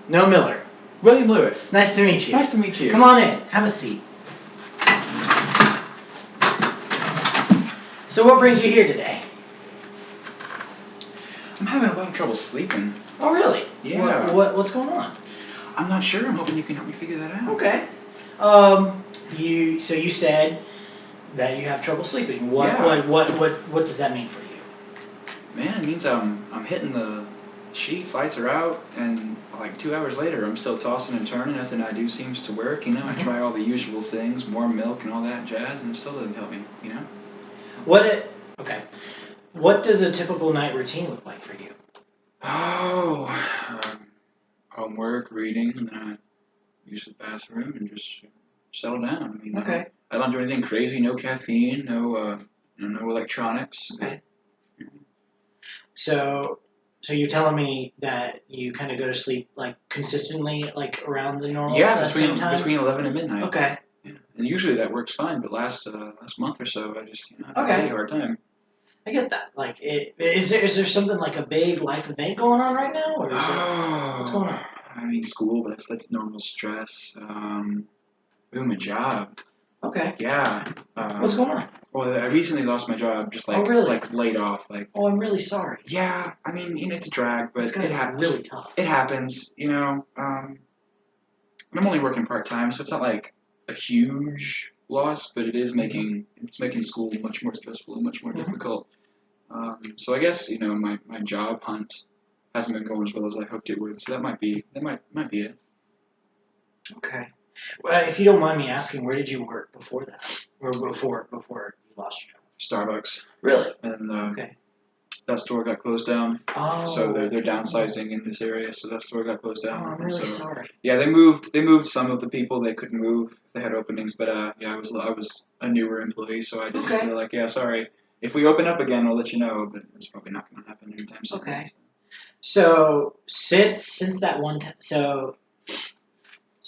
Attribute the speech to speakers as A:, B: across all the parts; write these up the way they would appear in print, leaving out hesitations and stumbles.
A: No Miller.
B: William Lewis.
A: Nice to meet you.
B: Nice to meet you.
A: Come on in. Have a seat. So what brings you here today?
B: I'm having a lot of trouble sleeping.
A: Oh, really?
B: Yeah.
A: What's going on?
B: I'm not sure. I'm hoping you can help me figure that out.
A: Okay. You said that you have trouble sleeping. What does that mean for you?
B: Man, it means I'm hitting the sheets, lights are out, and like 2 hours later, I'm still tossing and turning. Nothing I do seems to work. I try all the usual things, warm milk and all that jazz, and it still doesn't help me.
A: Okay. What does a typical night routine look like for you?
B: Oh, homework, reading, and then I use the bathroom and just settle down.
A: Okay.
B: I don't do anything crazy. No caffeine. No electronics.
A: Okay. So you're telling me that you kind of go to sleep like consistently, like around the normal same time?
B: Between 11 and midnight.
A: Okay.
B: Yeah. And usually that works fine, but last month or so, I just had a really hard time.
A: I get that. Like, is there something like a big life event going on right now, or what's going on?
B: I mean, school, but that's normal stress. My job.
A: Okay.
B: Yeah.
A: What's going on?
B: Well, I recently lost my job, just like laid off.
A: Oh, I'm really sorry.
B: Yeah, I mean, it's a drag, but it happens.
A: Really tough.
B: It happens, and I'm only working part time, so it's not like a huge loss, but it is making school much more stressful and much more difficult. So I guess my job hunt hasn't been going as well as I hoped it would, so that might be it.
A: Okay. Well, if you don't mind me asking, where did you work before that, or before you lost your job?
B: Starbucks.
A: Really?
B: And
A: okay.
B: That store got closed down.
A: Oh.
B: So they're downsizing in this area, so that store got closed down.
A: Oh, I'm really sorry.
B: Yeah, they moved some of the people they couldn't move. They had openings, but I was a newer employee, so I just feel like, yeah, sorry. If we open up again, I'll let you know, but it's probably not going to happen anytime soon.
A: Okay. So since that one time, so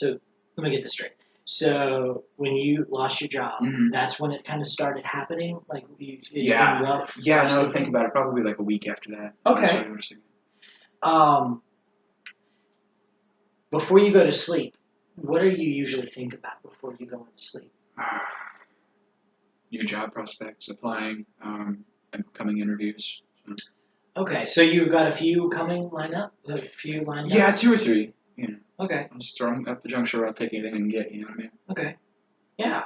A: let me get this straight. So when you lost your job, that's when it kind of started happening? Like, it's been rough?
B: Yeah, now that I think about it, probably like a week after that.
A: Okay. Before you go to sleep, what do you usually think about before you go into sleep?
B: New job prospects, applying, and upcoming interviews. So.
A: Okay, so you've got a few lined up?
B: Yeah, 2 or 3.
A: Okay.
B: I'm just throwing at the juncture where I'll take anything and get, you know what I mean?
A: Okay. Yeah.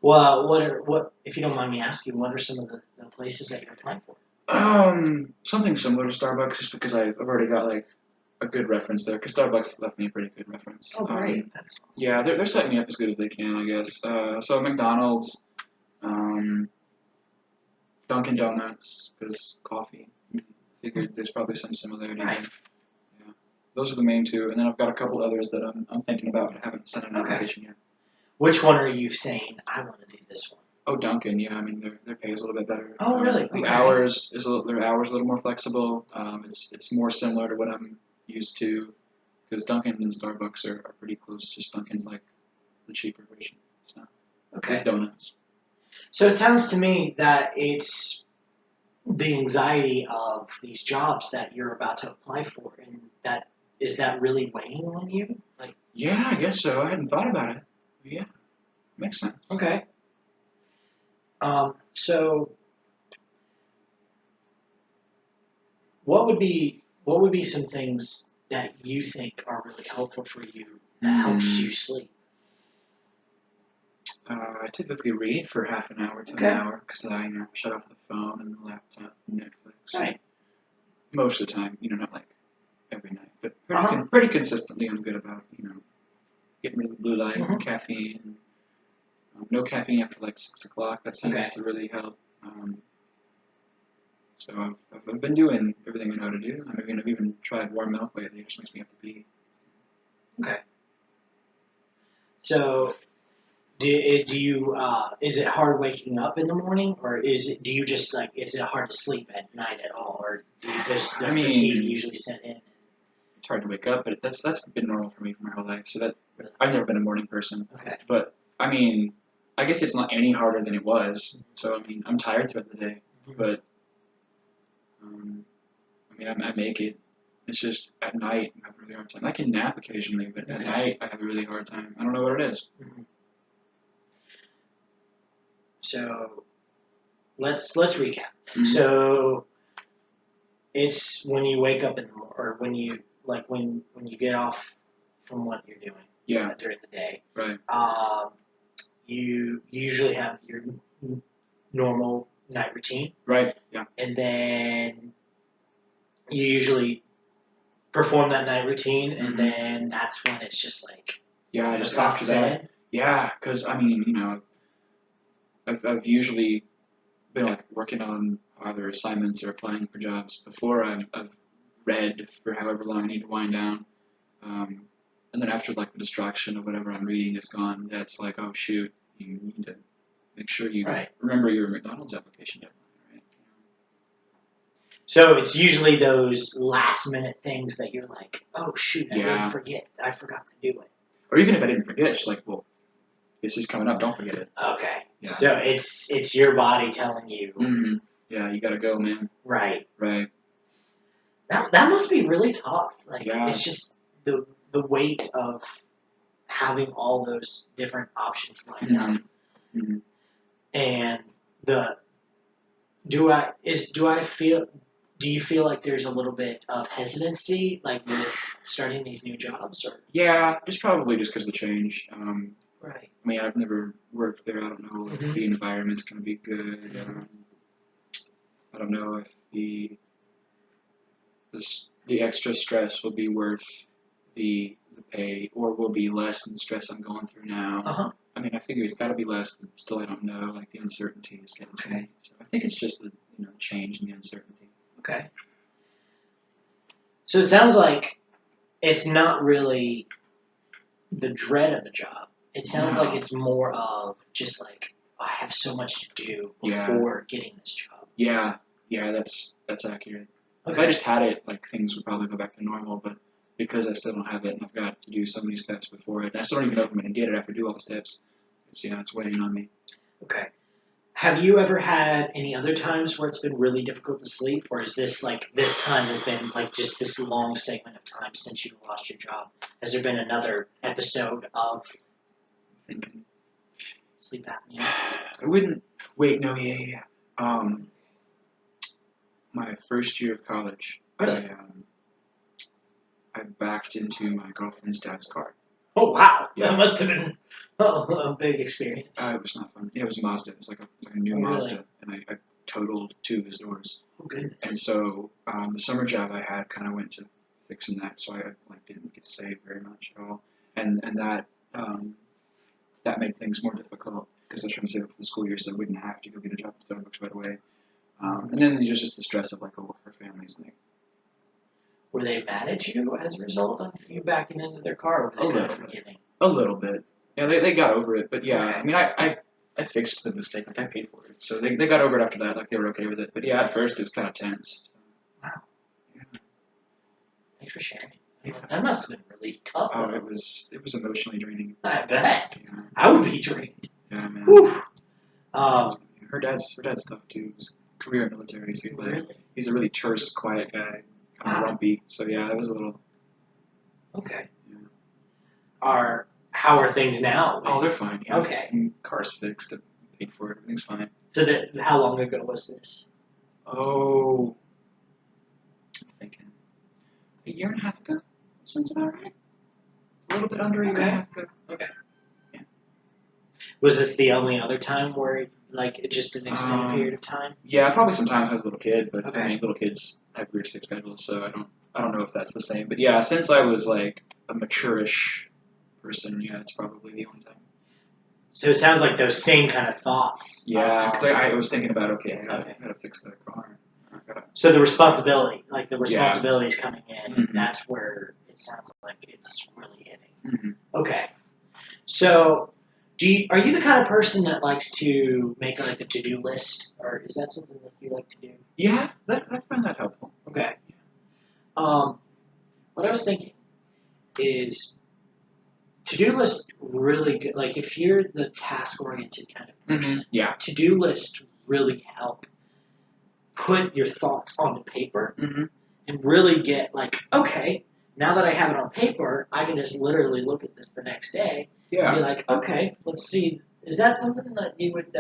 A: Well, what if you don't mind me asking, what are some of the places that you're applying for?
B: Something similar to Starbucks, just because I've already got like a good reference there, because Starbucks left me a pretty good reference.
A: Oh, great. That's awesome.
B: Yeah, they're setting me up as good as they can, I guess. So McDonald's, Dunkin' Donuts, because coffee. I figured there's probably some similarity there. Yeah. Those are the main 2, and then I've got a couple others that I'm thinking about, but haven't sent an application yet.
A: Which one are you saying, I want to do this one?
B: Oh, Dunkin', yeah. I mean, their pay is a little bit better.
A: Oh, really?
B: The hours their hours a little more flexible. It's more similar to what I'm used to, because Dunkin' and Starbucks are pretty close. Just Dunkin's like the cheaper version. So, with donuts.
A: So it sounds to me that it's the anxiety of these jobs that you're about to apply for, and is that really weighing on you? Like.
B: Yeah, I guess so. I hadn't thought about it. Yeah, makes sense.
A: Okay. So what would be some things that you think are really helpful for you that helps you sleep?
B: I typically read for half an hour to an hour, because I shut off the phone and the laptop and Netflix.
A: Right.
B: Most of the time, not like every night, but pretty consistently, I'm good about getting rid of the blue light, caffeine. No caffeine after like 6 o'clock. That seems to really help. So I've been doing everything I know to do. I've even tried warm milk lately. It just makes me have to pee.
A: Okay. So, do you is it hard waking up in the morning, or is it hard to sleep at night at all, or does the fatigue usually set in?
B: It's hard to wake up, but that's been normal for me for my whole life. So I've never been a morning person.
A: Okay.
B: But I mean, I guess it's not any harder than it was. So I mean, I'm tired throughout the day, but I make it. It's just at night I have a really hard time. I can nap occasionally, but at night I have a really hard time. I don't know what it is.
A: Mm-hmm. So let's recap.
B: Mm-hmm.
A: So it's when you wake up or when you when you get off from what you're doing during the day.
B: Right.
A: You usually have your normal night routine.
B: Right. Yeah.
A: And then you usually perform that night routine, and then that's when it's just like
B: just after that. Yeah, because I mean, I've usually been like working on either assignments or applying for jobs before I've read for however long I need to wind down, and then after like the distraction of whatever I'm reading is gone, that's like, oh shoot, you need to make sure you remember your McDonald's application deadline, right?
A: So it's usually those last minute things that you're like, oh shoot, I didn't forget, I forgot to do it.
B: Or even if I didn't forget, just like, well, this is coming up, don't forget it.
A: Okay. Yeah. So it's your body telling you.
B: Mm-hmm. Yeah, you gotta go, man.
A: Right.
B: Right.
A: That must be really tough. Like it's just the weight of having all those different options lined up.
B: Mm-hmm.
A: And do you feel like there's a little bit of hesitancy like with starting these new jobs, or?
B: Yeah, just probably just because of the change.
A: Right.
B: I mean, I've never worked there. I don't know if the environment's going to be good. I don't know if the extra stress will be worth the pay, or will be less than the stress I'm going through now.
A: Uh-huh.
B: I mean, I figure it's got to be less, but still I don't know. Like, the uncertainty is getting to me. So I think it's just the change in the uncertainty.
A: Okay. So it sounds like it's not really the dread of the job. It sounds like it's more of just like, I have so much to do before getting this job.
B: Yeah, that's accurate. Okay. If I just had it, like, things would probably go back to normal, but because I still don't have it and I've got to do so many steps before it, and I still don't even know if I'm going to get it after I do all the steps. It's weighing on me.
A: Okay. Have you ever had any other times where it's been really difficult to sleep, or is this like this time has been like just this long segment of time since you lost your job? Has there been another episode of
B: thinking
A: sleep apnea?
B: I wouldn't. Wait, no, yeah. My first year of college,
A: really?
B: I backed into my girlfriend's dad's car.
A: Oh wow, that must have been a big experience.
B: It was not fun. Yeah, it was a Mazda. It was like a new Mazda, and I totaled 2 of his doors.
A: Oh goodness.
B: And so the summer job I had kind of went to fixing that, so I didn't get to save very much at all, and that made things more difficult because I was trying to save up for the school year so I wouldn't have to go get a job at Starbucks right away. And then there's just the stress of like, oh, her family's like.
A: Were they mad at you as a result of you backing into their car, or were they kind of forgiving?
B: A little bit. Yeah, they got over it, but yeah, okay. I mean, I fixed the mistake, like I paid for it, so they got over it after that, like they were okay with it. But yeah, at first it was kind of tense.
A: Wow. Yeah. Thanks for sharing. Yeah. That must have been really tough.
B: Oh, it was emotionally draining.
A: I bet. Yeah. I would be drained.
B: Yeah, man.
A: Whew.
B: Her dad's tough too. His career in military, so he's a really terse, quiet guy. Kind of grumpy, so yeah, that was a little.
A: Okay. Yeah. How are things now?
B: Oh, they're fine. Yeah.
A: Okay.
B: Car's fixed. I paid for it. Everything's fine.
A: So how long ago was this?
B: Oh, I'm thinking a year and a half ago. Sounds about right. A little bit under a year and a half ago. Okay. Yeah.
A: Was this the only other time where, like, just an extended period of time?
B: Yeah, probably sometimes I was a little kid, but I mean, little kids have weird sleep schedules, so I don't know if that's the same. But yeah, since I was like a mature-ish person, yeah, it's probably the only time.
A: So it sounds like those same kind of thoughts.
B: Yeah, because I was thinking about, I gotta fix that car.
A: So the responsibility is coming in, and that's where it sounds like it's really hitting.
B: Mm-hmm.
A: Okay. So are you the kind of person that likes to make like a to-do list, or is that something that you like to do?
B: Yeah, I find that helpful.
A: Okay. What I was thinking is to-do list really good. Like if you're the task-oriented kind of person, to-do list really help put your thoughts onto paper, and really get like, okay, now that I have it on paper, I can just literally look at this the next day and be like, okay, let's see. Is that something that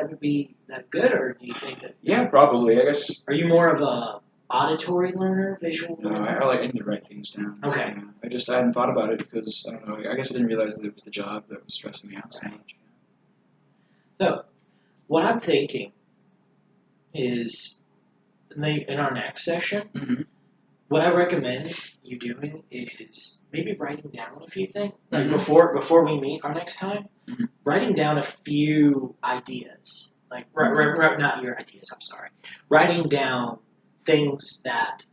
A: would be that good, or do you think that?
B: Yeah, probably. I guess.
A: Are you more of a auditory learner, visual
B: No,
A: learner?
B: I need to write things down.
A: Okay.
B: I hadn't thought about it because I don't know. I guess I didn't realize that it was the job that was stressing me out so much.
A: So, what I'm thinking is in our next session,
B: Mm-hmm.
A: what I recommend you doing is maybe writing down a few things. Like
B: Mhm.
A: before we meet our next time,
B: Mhm.
A: writing down a few ideas. Like not your ideas. I'm sorry. Writing down things that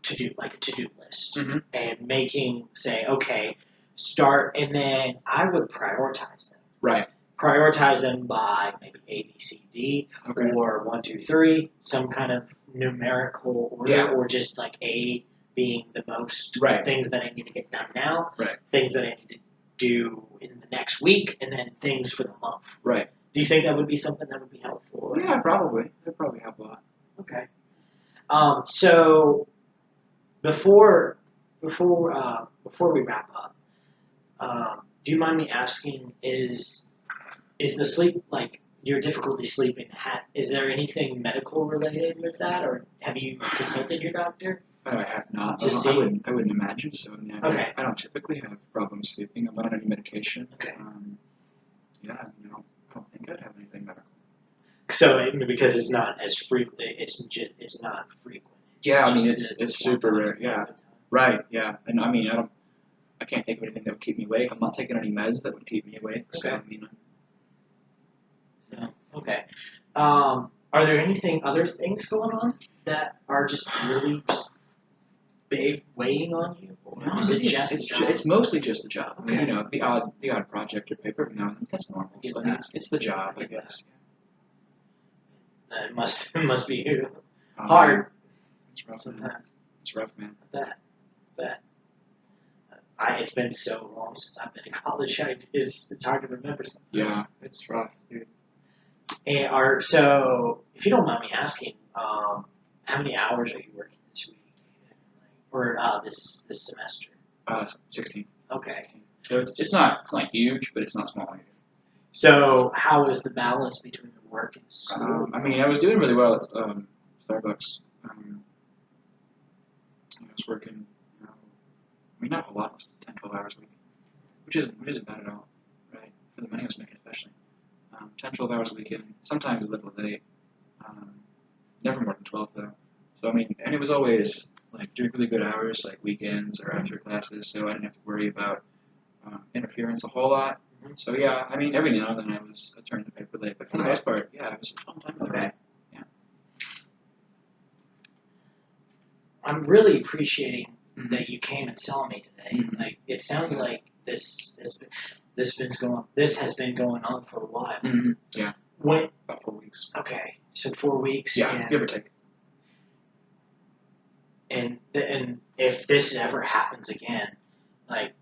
A: to do, like a to-do list,
B: Mm-hmm.
A: and making say, okay, start, and then I would prioritize them.
B: Right.
A: Prioritize them by maybe A, B, C, D,
B: Okay.
A: or 1, 2, 3, some kind of numerical order,
B: Yeah.
A: or just like A being the most
B: Right.
A: things that I need to get done now,
B: Right.
A: things that I need to do in the next week, and then things for the month.
B: Right.
A: Do you think that would be something that would be helpful?
B: Yeah, probably. That'd probably help a lot.
A: Okay. So before we wrap up, do you mind me asking, is the sleep, like your difficulty sleeping, is there anything medical related with that, or have you consulted your doctor?
B: I have not.
A: Just
B: I wouldn't imagine so. Yeah,
A: Okay.
B: I don't typically have problems sleeping. I'm not on any medication.
A: Okay.
B: Yeah, I don't think I'd have anything medical.
A: So because it's not as frequent, it's not frequent.
B: Yeah, I mean,
A: just
B: it's super rare. Yeah. Right. Yeah. And I mean, I can't think of anything that would keep me awake. I'm not taking any meds that would keep me awake. So
A: Okay.
B: I mean.
A: So, okay. Are there other things going on that are just really just big weighing on you? Or
B: No,
A: is it
B: it's,
A: just
B: it's,
A: the job?
B: it's mostly just the job. I mean,
A: Okay.
B: the odd project or paper every now and then, that's normal.
A: Get
B: So I mean,
A: that.
B: it's the job, I
A: Get
B: guess.
A: It must be
B: Um,
A: hard
B: It's rough, man.
A: sometimes.
B: It's rough, man.
A: But it's been so long since I've been in college. It's hard to remember something.
B: Yeah, it's rough, dude.
A: And so, if you don't mind me asking, how many hours are you working this week, or this semester?
B: 16.
A: Okay.
B: 16. So it's not huge, but it's not small either.
A: So, how is the balance between the work and school?
B: I mean, I was doing really well at Starbucks. I was working, I mean, not a lot, 10, 12 hours a week, which isn't bad at all, right? For the money I was making, especially. 10, 12 hours a weekend, sometimes as little as 8. Never more than 12, though. So, I mean, and it was always, like, doing really good hours, like weekends or after classes, so I didn't have to worry about interference a whole lot.
A: Mhm.
B: So, yeah, I mean, every now and then I turned the paper late, but for the most part, yeah, it was a fun time.
A: Okay.
B: Yeah.
A: I'm really appreciating
B: Mhm.
A: that you came and saw me today.
B: Mhm.
A: Like, it sounds like this has been going on for a while.
B: Mm-hmm. Yeah.
A: When?
B: About 4 weeks.
A: Okay, so 4 weeks.
B: Yeah, give or take.
A: And if this ever happens again, like,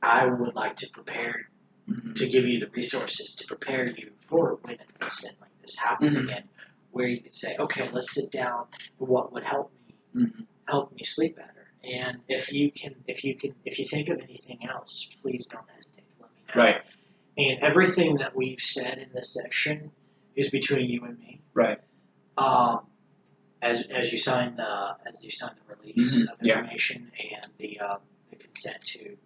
A: I would like to prepare
B: Mm-hmm.
A: to give you the resources to prepare you for when an incident like this happens
B: Mhm.
A: again, where you could say, okay, let's sit down. What would help me sleep better? And if you think of anything else, please don't hesitate to let me know.
B: Right.
A: And everything that we've said in this section is between you and me.
B: Right.
A: As you sign the release
B: Mhm.
A: of information and the consent to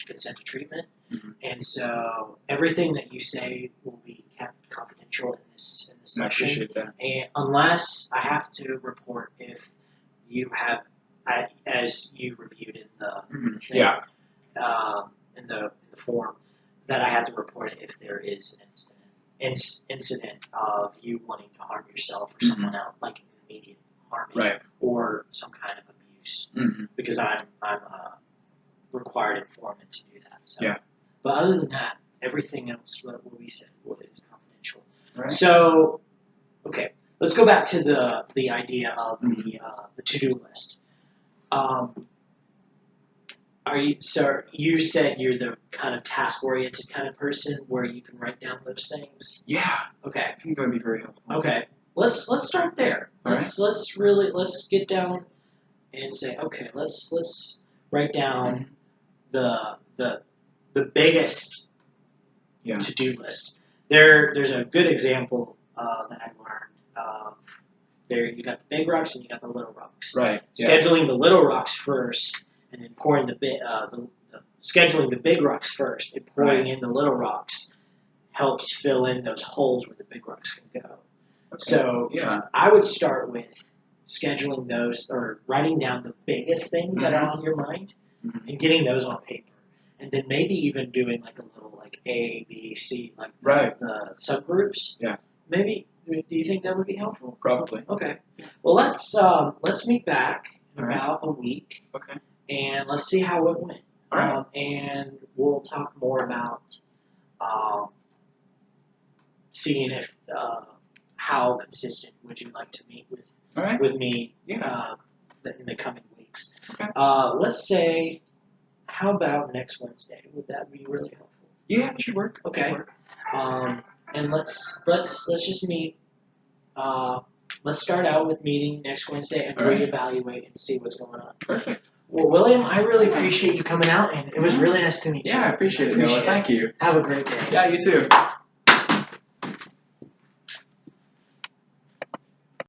A: consent to treatment.
B: Mhm.
A: And so everything that you say will be kept confidential in this
B: I
A: section.
B: appreciate that.
A: And unless I have to report if you have, as you reviewed in the thing,
B: Yeah.
A: in the form, that I have to report it if there is an incident of you wanting to harm yourself or someone else, like an immediate harming,
B: Right.
A: or some kind of abuse,
B: Mm-hmm.
A: because I'm a required informant to do that. So.
B: Yeah.
A: But other than that, everything else what we said is confidential.
B: Right.
A: So, okay, let's go back to the idea of the to-do list. You said you're the kind of task-oriented kind of person where you can write down those things?
B: Yeah.
A: Okay.
B: I think that would be very helpful.
A: Okay. Let's start there.
B: All
A: Let's get down and say, okay, let's write down the biggest to-do list. There's a good example that I learned. There you got the big rocks and you got the little rocks.
B: Right.
A: Scheduling the little rocks first, and then pouring scheduling the big rocks first, and pouring in the little rocks helps fill in those holes where the big rocks can go.
B: Okay.
A: So I would start with scheduling those or writing down the biggest things that are on your mind and getting those on paper, and then maybe even doing like a little like A, B, C, like the subgroups.
B: Yeah.
A: Maybe. Do you think that would be helpful?
B: Probably.
A: Okay. Well, let's meet back in about a week.
B: Okay.
A: And let's see how it went.
B: All right.
A: And we'll talk more about seeing if how consistent would you like to meet with me in the coming weeks.
B: Okay.
A: Let's say, how about next Wednesday? Would that be really helpful?
B: Yeah, it should work.
A: Okay.
B: Should work.
A: And let's just meet. Let's start out with meeting next Wednesday and reevaluate and see what's going on.
B: Perfect.
A: Well, William, I really appreciate you coming out, and it was really nice to meet you.
B: Yeah, I appreciate it, Noah. Thank you.
A: Have a great day.
B: Yeah, you too.